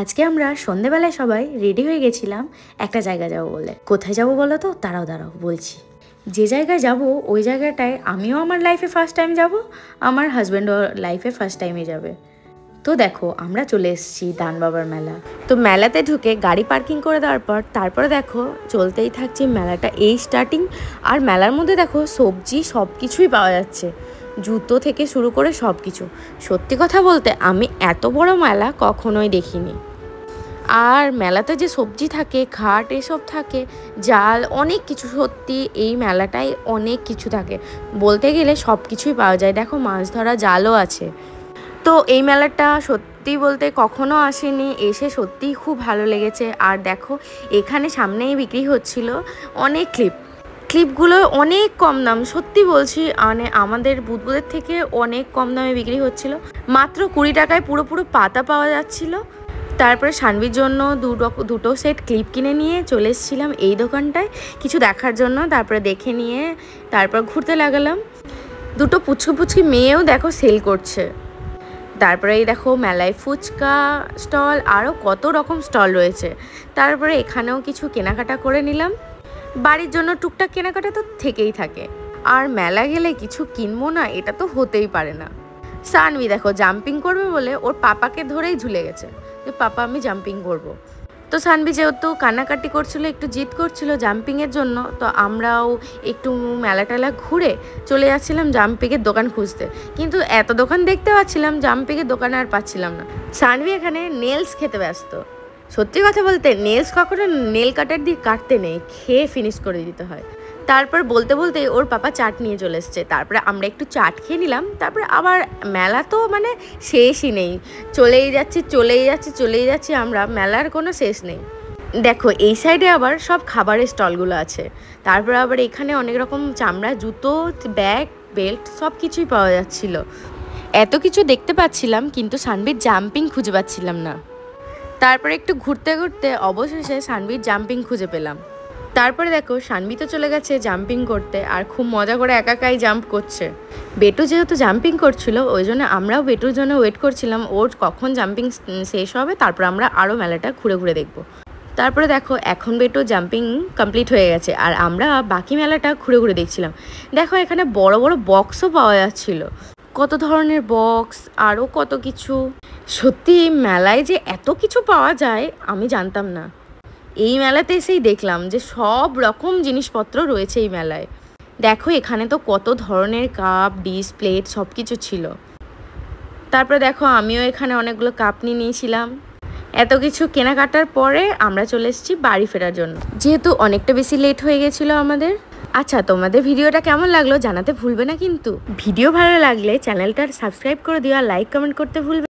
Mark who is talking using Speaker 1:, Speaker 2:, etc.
Speaker 1: আজকে আমরা সন্ধ্যাবেলায় সবাই রেডি হয়ে গেছিলাম একটা জায়গা যাব বলে। কোথায় যাব বলো তো? দাঁড়াও বলছি। যে জায়গায় যাব ওই জায়গাটায় আমিও আমার লাইফে ফার্স্ট টাইম যাব, আমার হাজব্যান্ডও লাইফে ফার্স্ট টাইমে যাবে। তো দেখো আমরা চলে এসেছি দান বাবার মেলা। তো মেলাতে ঢুকে গাড়ি পার্কিং করে দেওয়ার পর তারপরে দেখো চলতেই থাকছে মেলাটা, এই স্টার্টিং। আর মেলার মধ্যে দেখো সবজি সব কিছুই পাওয়া যাচ্ছে, জুতো থেকে শুরু করে সব কিছু। সত্যি কথা বলতে আমি এত বড় মেলা কখনোই দেখিনি। আর মেলাতে যে সবজি থাকে, ঘাট এসব থাকে, জাল, অনেক কিছু। সত্যি এই মেলাটায় অনেক কিছু থাকে, বলতে গেলে সব কিছুই পাওয়া যায়। দেখো মাছ ধরা জালও আছে। তো এই মেলাটা সত্যি বলতে কখনো আসেনি, এসে সত্যিই খুব ভালো লেগেছে। আর দেখো এখানে সামনেই বিক্রি হচ্ছিল অনেক ক্লিপগুলো অনেক কম দাম, সত্যি বলছি। মানে আমাদের বুদবুদের থেকে অনেক কম দামে বিক্রি হচ্ছিল, মাত্র 20 টাকায় পুরো পাতা পাওয়া যাচ্ছিল। তারপরে সানভির জন্য দুটো সেট ক্লিপ কিনে নিয়ে চলে এসেছিলাম এই দোকানটায় কিছু দেখার জন্য। তারপরে দেখে নিয়ে তারপর ঘুরতে লাগালাম। দুটো পুচকি মেয়েও দেখো সেল করছে। তারপরে এই দেখো মেলায় ফুচকা স্টল, আরও কত রকম স্টল রয়েছে। তারপরে এখানেও কিছু কেনাকাটা করে নিলাম। বাড়ির জন্য টুকটাক কেনাকাটা তো থেকেই থাকে। আর মেলা গেলে কিছু কিনবো না এটা তো হতেই পারে না। সানভি দেখো জাম্পিং করবে বলে ওর পাপাকে ধরেই ঝুলে গেছে যে পাপা আমি জাম্পিং করব। তো সানভি যেহেতু কান্নাকাটি করছিল, একটু জিদ করছিল জাম্পিংয়ের জন্য, তো আমরাও একটু মেলা ঘুরে চলে যাচ্ছিলাম জাম্পিংয়ের দোকান খুঁজতে। কিন্তু এত দোকান দেখতে পাচ্ছিলাম, জাম্পিংয়ের দোকান আর পাচ্ছিলাম না। সানভি এখানে নেলস খেতে ব্যস্ত। সত্যি কথা বলতে নেলস কখনো নেল কাটার দিয়ে কাটতে নেই, খেয়ে ফিনিশ করে দিতে হয়। তারপর বলতে ওর পাপা চাট নিয়ে চলে এসছে। তারপরে আমরা একটু চাট খেয়ে নিলাম। তারপরে আবার মেলা তো মানে শেষই নেই, চলেই যাচ্ছি আমরা, মেলার কোনো শেষ নেই। দেখো এই সাইডে আবার সব খাবারের স্টলগুলো আছে। তারপরে আবার এখানে অনেক রকম চামড়া, জুতো, ব্যাগ, বেল্ট সব কিছুই পাওয়া যাচ্ছিল। এত কিছু দেখতে পাচ্ছিলাম কিন্তু সানভির জাম্পিং খুঁজে পাচ্ছিলাম না। তারপরে একটু ঘুরতে অবশেষে সানভির জাম্পিং খুঁজে পেলাম। তারপরে দেখো সানভি তো চলে গেছে জাম্পিং করতে, আর খুব মজা করে একাই জাম্প করছে। বেটু যেহেতু জাম্পিং করছিল ওই জন্য আমরাও বেটুর জন্য ওয়েট করছিলাম, ওর কখন জাম্পিং শেষ হবে, তারপর আমরা আরও মেলাটা ঘুরে দেখব। তারপরে দেখো এখন বেটু জাম্পিং কমপ্লিট হয়ে গেছে, আর আমরা বাকি মেলাটা ঘুরে দেখছিলাম। দেখো এখানে বড় বক্সও পাওয়া যাচ্ছিল, কত ধরনের বক্স, আরও কত কিছু। সত্যি মেলায় যে এত কিছু পাওয়া যায় আমি জানতাম না। এই মেলাতে এসেই দেখলাম যে সব রকম জিনিসপত্র রয়েছে এই মেলায়। দেখো এখানে তো কত ধরনের কাপ, ডিশ, প্লেট সব কিছু ছিল। তারপরে দেখো আমিও এখানে অনেকগুলো কাপ নিয়ে নিয়েছিলাম। এত কিছু কেনাকাটার পরে আমরা চলে এসেছি বাড়ি ফেরার জন্য, যেহেতু অনেকটা বেশি লেট হয়ে গেছিলো আমাদের। আচ্ছা তোমাদের ভিডিওটা কেমন লাগলো জানাতে ভুলবে না কিন্তু। ভিডিও ভালো লাগলে চ্যানেলটার সাবস্ক্রাইব করে দিও আর লাইক কমেন্ট করতে ভুলবে।